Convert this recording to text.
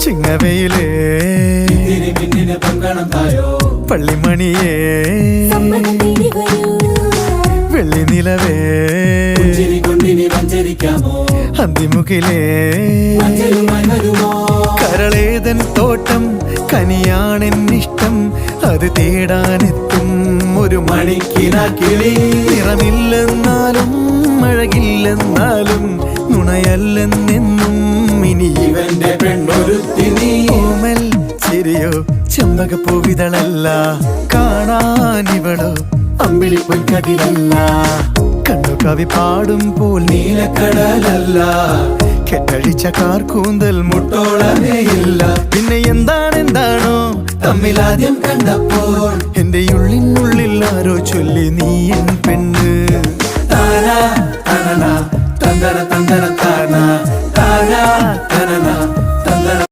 ചിങ്ങവയിലേ പള്ളിമണിയേ വെള്ളി നിലവേ അന്തിമുഖിലേ കരളേതൻ തോട്ടം കനിയാണെന്നിഷ്ടം അത് തേടാനെത്തും ഒരു മണിക്കിനാക്കിളി നിറമില്ലെന്നാലും അഴകില്ലെന്നാലും നുണയല്ലെന്നെന്നും ഇനി ഇവന്റെ പെണ്ണൊരുത്തി ഓമൽ ചിരിയോ ചെമ്പകപ്പൂവിതളല്ല കാണാനിവളോ അമ്പിളിപ്പൊൻകതിരല്ല കണ്ണു കവി പാടും പോൽ നീലക്കടലല്ല കെട്ടഴിച്ച കാർക്കൂന്തൽ മുട്ടോളമേയില്ല പിന്നെ എന്താണെന്താണോ തമ്മിലാദ്യം കണ്ടപ്പോൾ എന്റെ ഉള്ളിനുള്ളിൽ ആരോ ചൊല്ലി നീ എൻ പെണ്ണ് താന തനന തന്തര തന്തര താന താന